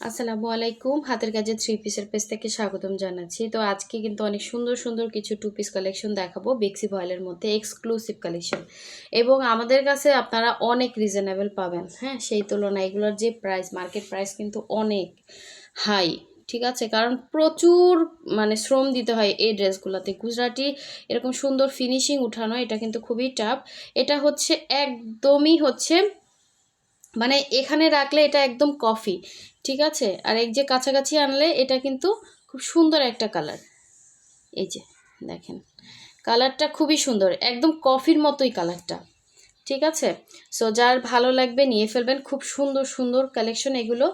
আসসালামু আলাইকুম। হাতের কাজে থ্রি পিসের পেজ থেকে স্বাগতম জানাচ্ছি। তো আজকে কিন্তু অনেক সুন্দর সুন্দর কিছু টু পিস কালেকশন দেখাবো বেক্সি ভয়েলের মধ্যে, এক্সক্লুসিভ কালেকশন। এবং আমাদের কাছে আপনারা অনেক রিজনেবল পাবেন। হ্যাঁ, সেই তুলনায় এগুলোর যে প্রাইস, মার্কেট প্রাইস কিন্তু অনেক হাই। ঠিক আছে, কারণ প্রচুর শ্রম দিতে হয় এই ড্রেসগুলোতে। গুজরাটি এরকম সুন্দর ফিনিশিং উঠানো, এটা কিন্তু খুবই টাফ। এটা হচ্ছে একদমই এখানে রাখলে এটা একদম কফি। ঠিক আছে, আর এই যে কাছাকাছি আনলে এটা কিন্তু খুব সুন্দর একটা কালার। এই যে দেখেন, কালারটা খুবই সুন্দর, একদম কফির মতোই কালারটা। ঠিক আছে, সো যার ভালো লাগবে নিয়ে ফেলবেন। খুব সুন্দর সুন্দর কালেকশন এগুলো।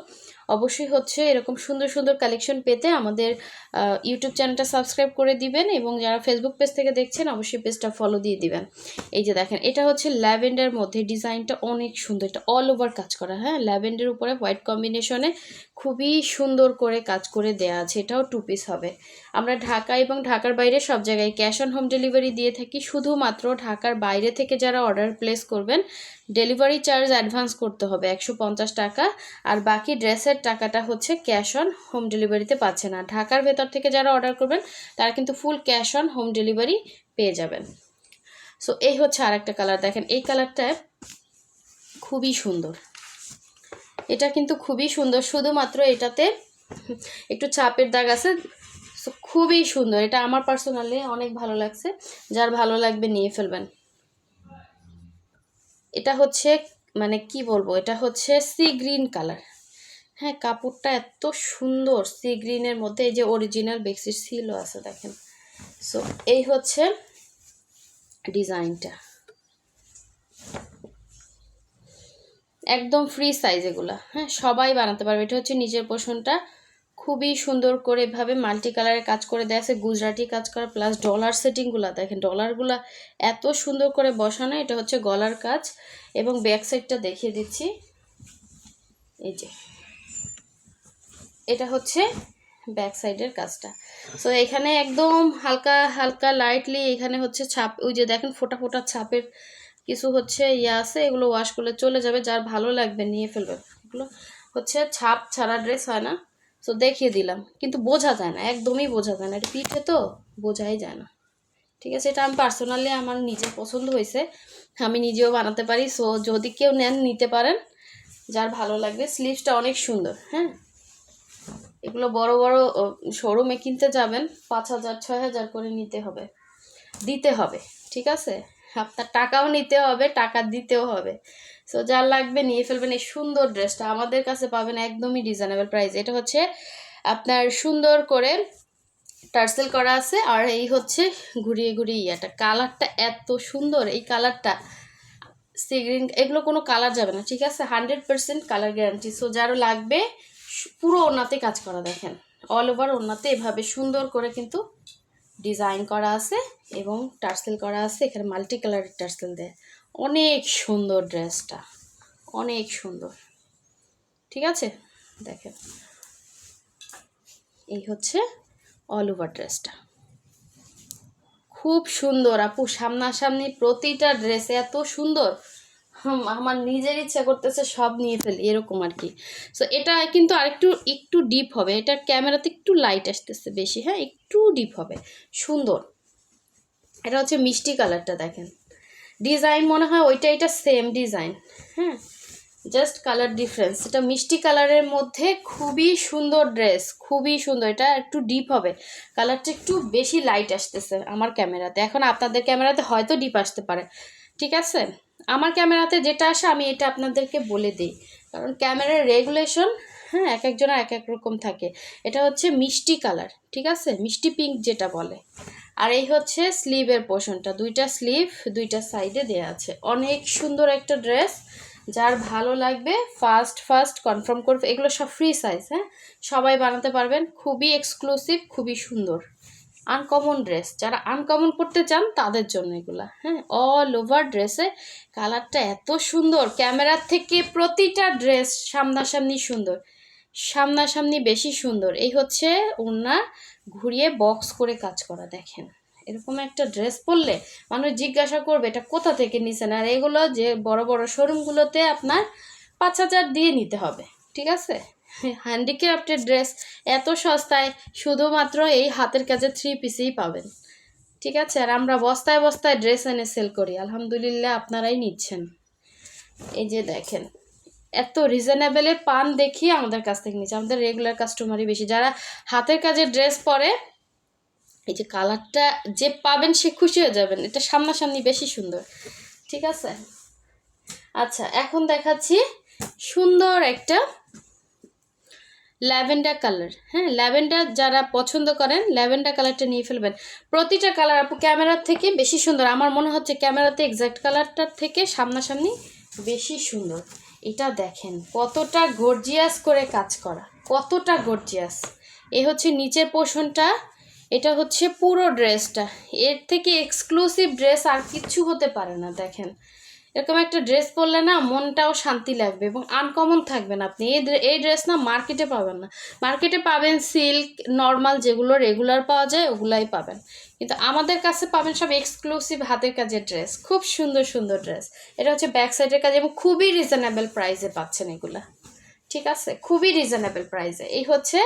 অবশ্যই এরকম সুন্দর সুন্দর কালেকশন পেতে আমাদের ইউটিউব চ্যানেলটা সাবস্ক্রাইব করে দিবেন, এবং যারা ফেসবুক পেজ থেকে দেখছেন অবশ্যই পেজটা ফলো দিয়ে দিবেন। এই যে দেখেন, এটা হচ্ছে ল্যাভেন্ডার মধ্যে, ডিজাইনটা অনেক সুন্দর, এটা অল ওভার কাজ করা। হ্যাঁ, ল্যাভেন্ডার উপরে হোয়াইট কম্বিনেশনে খুবই সুন্দর করে কাজ করে দেয়া আছে। এটাও টু পিস হবে। আমরা ঢাকা এবং ঢাকার বাইরে সব জায়গায় ক্যাশ অন হোম ডেলিভারি দিয়ে থাকি। শুধুমাত্র ঢাকার বাইরে থেকে যারা অর্ডার প্লেস করবেন, ডেলিভারি চার্জ অ্যাডভান্স করতে হবে 150 টাকা, আর বাকি ড্রেসের টাকাটা ক্যাশ অন হোম ডেলিভারিতে পাচ্ছে না। ঢাকার ভেতর থেকে যারা অর্ডার করবেন তারা কিন্তু full cash on home delivery পেয়ে যাবেন। সো এই হচ্ছে আরেকটা কালার, দেখেন এই কালারটা খুবই সুন্দর। এটা কিন্তু খুবই সুন্দর, শুধুমাত্র এটাতে একটু ছাপের দাগ আছে। সো খুবই সুন্দর, এটা আমার পার্সোনালি অনেক ভালো লাগছে। যার ভালো লাগবে নিয়ে ফেলবেন। এটা কি বলবো, এটা সি গ্রিন কালার। হ্যাঁ, কাপড়টা এত সুন্দর, সি গ্রিনের মধ্যে এই যে অরিজিনাল বেক্সির সিলও আছে দেখেন। সো এই ডিজাইনটা একদম ফ্রি সাইজ এগুলা। হ্যাঁ, সবাই বানাতে পারবে। এটা নিজের পোষণটা খুবই সুন্দর করে এভাবে মাল্টি কালারের কাজ করে দেয়া আছে, গুজরাটি কাজ করা, প্লাস ডলার সেটিংগুলা দেখেন, ডলারগুলা এত সুন্দর করে বসানো। এটা গলার কাজ, এবং ব্যাক সাইডটা দেখিয়ে দিচ্ছি। এই যে এটা ব্যাক সাইডের কাজটা। সো এখানে একদম হালকা হালকা লাইটলি এখানে ছাপ, ওই যে দেখেন ফোটা ফোটা ছাপের কিছু ইয়ে আছে, এগুলো ওয়াশ করলে চলে যাবে। যার ভালো লাগবে নিয়ে ফেলবে। এগুলো ছাপ ছাড়া ড্রেস হয় না। সো দেখিয়ে দিলাম, কিন্তু বোঝা যায় না, একদমই বোঝা যায় না, এটা পিঠে তো বোঝাই যায় না। ঠিক আছে, এটা আমি পার্সোনালি আমার নিজের পছন্দ হয়েছে, আমি নিজেও বানাতে পারি। সো যদি কেউ নেন নিতে পারেন, যার ভালো লাগবে। স্লিভসটা অনেক সুন্দর। হ্যাঁ, এগুলো বড় বড় শোরুমে কিনতে যাবেন 5000 6000 করে দিতে হবে। ঠিক আছে, আপনার টাকাও নিতে হবে, টাকা দিতেও হবে। সো যার লাগবে নিয়ে ফেলবেন। এই সুন্দর ড্রেসটা আমাদের কাছে পাবেন একদমই রিজনেবল প্রাইস। এটা আপনার সুন্দর করে টার্সেল করা আছে, আর এই ঘুরিয়ে ঘুরিয়ে ইয়াটা, কালারটা এত সুন্দর। এই কালারটা সি গ্রিন, এগুলো কোনো কালার যাবে না। ঠিক আছে, 100% কালার গ্যারান্টি। সো যারও লাগবে, পুরো ওড়নাতে কাজ করা দেখেন, অল ওভার ওড়নাতে এভাবে সুন্দর করে কিন্তু ডিজাইন করা আছে, এবং টার্সেল করা আছে। এখানে মাল্টি কালারের টার্সেল দেয়। অনেক সুন্দর ড্রেসটা, অনেক সুন্দর। ঠিক আছে, দেখেন এই অল ওভার ড্রেসটা খুব সুন্দর। আপু সামনাসামনি প্রতিটা ড্রেস এত সুন্দর, আমার নিজের ইচ্ছা করতেছে সব নিয়ে ফেলি, এরকম আর কি। সো এটা কিন্তু একটু ডিপ হবে, এটা ক্যামেরাতে একটু লাইট আসতেছে বেশি। হ্যাঁ, একটু ডিপ হবে, সুন্দর। এটা মিষ্টি কালারটা দেখেন, ডিজাইন মনে হয় ওইটা এটা সেম ডিজাইন। হ্যাঁ, জাস্ট কালার ডিফারেন্স। এটা মিষ্টি কালারের মধ্যে খুবই সুন্দর ড্রেস, খুবই সুন্দর। এটা একটু ডিপ হবে, কালারটা একটু বেশি লাইট আসতেছে আমার ক্যামেরাতে। এখন আপনাদের ক্যামেরাতে হয়তো ডিপ আসতে পারে। ঠিক আছে, আমার ক্যামেরাতে যেটা আসে আমি এটা আপনাদেরকে বলে দিই, কারণ ক্যামেরার রেগুলেশন এক একজনের এক এক রকম থাকে। এটা মিষ্টি কালার, ঠিক আছে, মিষ্টি পিঙ্ক যেটা বলে। আর এই স্লিভের পোর্শনটা, দুইটা স্লিভ দুইটা সাইডে দেয়া আছে। অনেক সুন্দর একটা ড্রেস, যার ভালো লাগবে ফার্স্ট কনফার্ম করবে। এগুলো সব ফ্রি সাইজ। হ্যাঁ, সবাই বানাতে পারবেন, খুবই এক্সক্লুসিভ, খুবই সুন্দর, আনকমন ড্রেস। যারা আনকমন করতে চান তাদের জন্য এগুলা। হ্যাঁ, অল ওভার ড্রেসে কালারটা এত সুন্দর, ক্যামেরার থেকে প্রতিটা ড্রেস সামনাসামনি সুন্দর, সামনাসামনি বেশি সুন্দর। এই ওড়না ঘুরিয়ে বক্স করে কাজ করা দেখেন। এরকম একটা ড্রেস পরলে মানুষ জিজ্ঞাসা করবে এটা কোথা থেকে নিছেন। আর এগুলো যে বড় বড় শোরুমগুলোতে আপনার 5000 দিয়ে নিতে হবে। ঠিক আছে, হ্যান্ডিক্রাফটের ড্রেস এত সস্তায় শুধুমাত্র এই হাতের কাজে 3 পিসেই পাবেন। ঠিক আছে, আর আমরা বস্তায় বস্তায় ড্রেস এনে সেল করি, আলহামদুলিল্লাহ আপনারাই নিচ্ছেন। এই যে দেখেন এত রিজনেবলে পান দেখিয়ে আমাদের কাছ থেকে নিচ্ছে, আমাদের রেগুলার কাস্টমারই বেশি যারা হাতের কাজের ড্রেস পরে। এই যে কালারটা যে পাবেন সে খুশি হয়ে যাবেন, এটা সামনাসামনি বেশি সুন্দর। ঠিক আছে, আচ্ছা এখন দেখাচ্ছি সুন্দর একটা ল্যাভেন্ডার কালার। হ্যাঁ, ল্যাভেন্ডার যারা পছন্দ করেন ল্যাভেন্ডার কালারটা নিয়ে ফেলবেন। প্রতিটা কালার আপু ক্যামেরার থেকে বেশি সুন্দর, আমার মনে হচ্ছে ক্যামেরাতে এক্স্যাক্ট কালারটার থেকে সামনাসামনি বেশি সুন্দর। এটা দেখেন কতটা গর্জিয়াস করে কাজ করা, কতটা গর্জিয়াস। এ হচ্ছে নিচের পোর্শনটা, এটা হচ্ছে পুরো ড্রেসটা। এর থেকে এক্সক্লুসিভ ড্রেস আর কিচ্ছু হতে পারে না। দেখেন এরকম একটা ড্রেস পরলে না মনটাও শান্তি লাগবে এবং আনকমন থাকবেন আপনি। এই ড্রেস না মার্কেটে পাবেন না, মার্কেটে পাবেন সিল্ক নর্মাল যেগুলো রেগুলার পাওয়া যায় ওগুলাই পাবেন, কিন্তু আমাদের কাছে পাবেন সব এক্সক্লুসিভ হাতের কাজের ড্রেস, খুব সুন্দর সুন্দর ড্রেস। এটা হচ্ছে ব্যাক সাইডের কাজ এবং খুবই রিজনেবল প্রাইসে পাচ্ছেন এগুলা। ঠিক আছে, খুবই রিজনেবল প্রাইসে। এই হচ্ছে,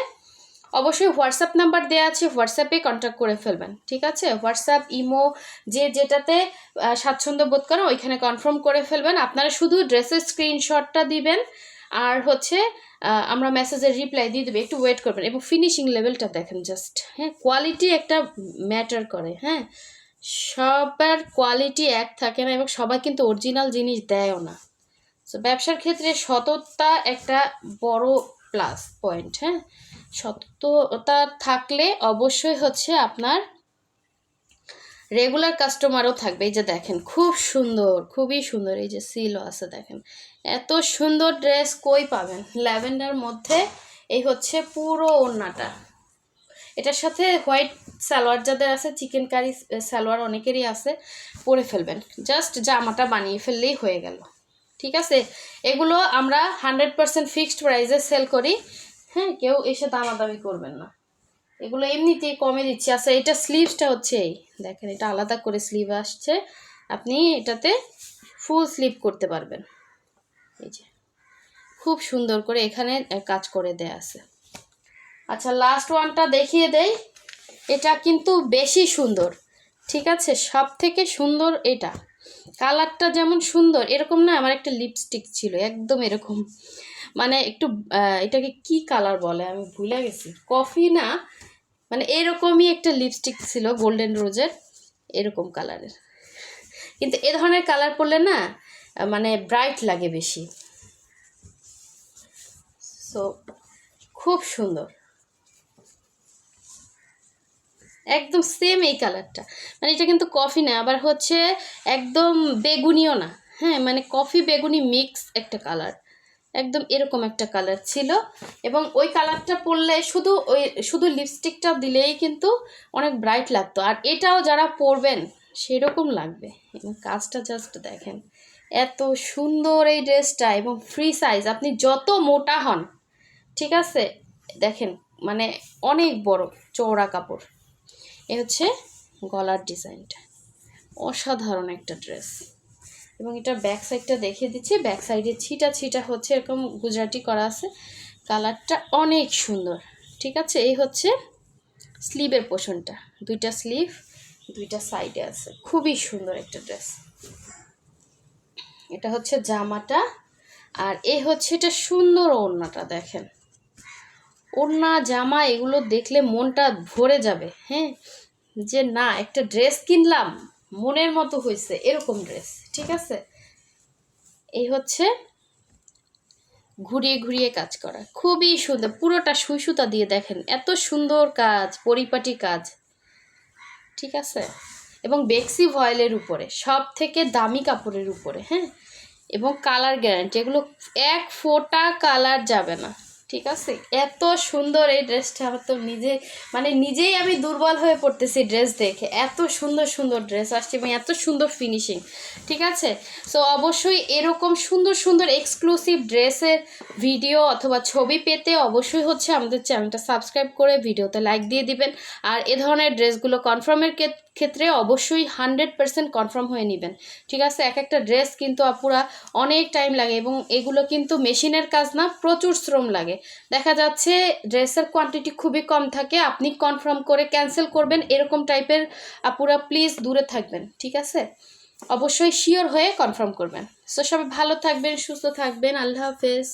অবশ্যই হোয়াটসঅ্যাপ নাম্বার দেওয়া আছে, হোয়াটসঅ্যাপে কন্ট্যাক্ট করে ফেলবেন। ঠিক আছে, হোয়াটসঅ্যাপ ইমো যে যেটাতে স্বাচ্ছন্দ্য বোধ করেন ওইখানে কনফার্ম করে ফেলবেন। আপনারা শুধু ড্রেসের স্ক্রিনশটটা দিবেন আর হচ্ছে আমরা মেসেজের রিপ্লাই দিয়ে দেবে, একটু ওয়েট করবেন। এবং ফিনিশিং লেভেলটা দেখেন জাস্ট, হ্যাঁ কোয়ালিটি একটা ম্যাটার করে। হ্যাঁ, সবার কোয়ালিটি এক থাকে না এবং সবাই কিন্তু অরিজিনাল জিনিস দেয়ও না। সো ব্যবসার ক্ষেত্রে সততা একটা বড় প্লাস পয়েন্ট। হ্যাঁ, সততা থাকলে অবশ্যই হচ্ছে আপনার রেগুলার কাস্টমারও থাকবে। এই যে দেখেন খুব সুন্দর, খুবই সুন্দর, এই যে সিলও আছে দেখেন। এত সুন্দর ড্রেস কই পাবেন ল্যাভেন্ডার মধ্যে। এই হচ্ছে পুরো ওড়নাটা, এটার সাথে হোয়াইট সালোয়ার যাদের আছে, চিকেন কারি সালোয়ার অনেকেরই আছে, পরে ফেলবেন, জাস্ট জামাটা বানিয়ে ফেললেই হয়ে গেল। ঠিক আছে, এগুলো আমরা 100% ফিক্সড প্রাইসে সেল করি। হ্যাঁ, কেউ এসে দামাদামি করবেন না, এগুলো এমনিতেই কমে দিচ্ছি। আচ্ছা, এটা স্লিভসটা হচ্ছে এই দেখেন, এটা আলাদা করে স্লিভ আসছে, আপনি এটাতে ফুল স্লিভ করতে পারবেন। এই যে খুব সুন্দর করে এখানে কাজ করে দেয়া আছে। আচ্ছা, লাস্ট ওয়ানটা দেখিয়ে দেই, এটা কিন্তু বেশি সুন্দর। ঠিক আছে, সব থেকে সুন্দর এটা, কালারটা যেমন সুন্দর এরকম না। আমার একটা লিপস্টিক ছিল একদম এরকম, মানে একটু এটাকে কি কালার বলে আমি ভুলে গেছি, কফি না, মানে এরকমই একটা লিপস্টিক ছিল গোল্ডেন রোজের এরকম কালারের, কিন্তু এ ধরনের কালার পরলে না মানে ব্রাইট লাগে বেশি। সো খুব সুন্দর, একদম সেম এই কালারটা, মানে এটা কিন্তু কফি না, আবার হচ্ছে একদম বেগুনিও না। হ্যাঁ, মানে কফি বেগুনি মিক্স একটা কালার, একদম এরকম একটা কালার ছিল। এবং ওই কালারটা পরলে শুধু লিপস্টিকটা দিলেই কিন্তু অনেক ব্রাইট লাগতো, আর এটাও যারা পরবেন সেরকম লাগবে। এবং কাজটা জাস্ট দেখেন এত সুন্দর এই ড্রেসটা, এবং ফ্রি সাইজ, আপনি যত মোটা হন, ঠিক আছে, দেখেন মানে অনেক বড় চওড়া কাপড়। এ হচ্ছে গলার ডিজাইনটা, অসাধারণ একটা ড্রেস। এবং এটার ব্যাক সাইডটা দেখিয়ে দিচ্ছি, ব্যাক সাইডে ছিটা ছিটা হচ্ছে এরকম গুজরাটি করা আছে, কালারটা অনেক সুন্দর। ঠিক আছে, এই হচ্ছে স্লিভের পোর্শনটা, দুইটা স্লিভ দুইটা সাইডে আছে, খুবই সুন্দর একটা ড্রেস। এটা হচ্ছে জামাটা, আর এই হচ্ছে এটা সুন্দর ওড়নাটা। দেখেন ওড়না জামা এগুলো দেখলে মনটা ভরে যাবে। হ্যাঁ, যে না একটা ড্রেস কিনলাম মনের মতো হয়েছে এরকম ড্রেস। ঠিক আছে, এই হচ্ছে ঘুরিয়ে ঘুরিয়ে কাজ করা, খুবই সুন্দর, পুরোটা সুই সুতা দিয়ে দেখেন এত সুন্দর কাজ, পরিপাটি কাজ। ঠিক আছে, এবং বেক্সি ভয়েলের উপরে, সব থেকে দামি কাপড়ের উপরে। হ্যাঁ, এবং কালার গ্যারান্টি, এগুলো এক ফোঁটা কালার যাবে না। ঠিক আছে, এত সুন্দর এই ড্রেসটা, আমার তো নিজেই আমি দুর্বল হয়ে পড়তেছি ড্রেস দেখে, এত সুন্দর সুন্দর ড্রেস আসছে এবং এত সুন্দর ফিনিশিং। ঠিক আছে, সো অবশ্যই এরকম সুন্দর সুন্দর এক্সক্লুসিভ ড্রেসের ভিডিও অথবা ছবি পেতে অবশ্যই হচ্ছে আমাদের চ্যানেলটা সাবস্ক্রাইব করে ভিডিওতে লাইক দিয়ে দিবেন। আর এ ধরনের ড্রেসগুলো কনফার্মের ক্ষেত্রে অবশ্যই 100% কনফার্ম হয়ে নেবেন, ঠিক আছে। এক একটা ড্রেস কিন্তু আপুরা অনেক টাইম লাগে এবং এগুলো কিন্তু মেশিনের কাজ না, প্রচুর শ্রম লাগে। দেখা যাচ্ছে ড্রেসের কোয়ান্টিটি খুবই কম থাকে, আপনি কনফার্ম করে ক্যান্সেল করবেন, এরকম টাইপের আপুরা প্লিজ দূরে থাকবেন, ঠিক আছে। অবশ্যই শিওর হয়ে কনফার্ম করবেন। সো সবাই ভালো থাকবেন, সুস্থ থাকবেন, আল্লাহ হাফেজ।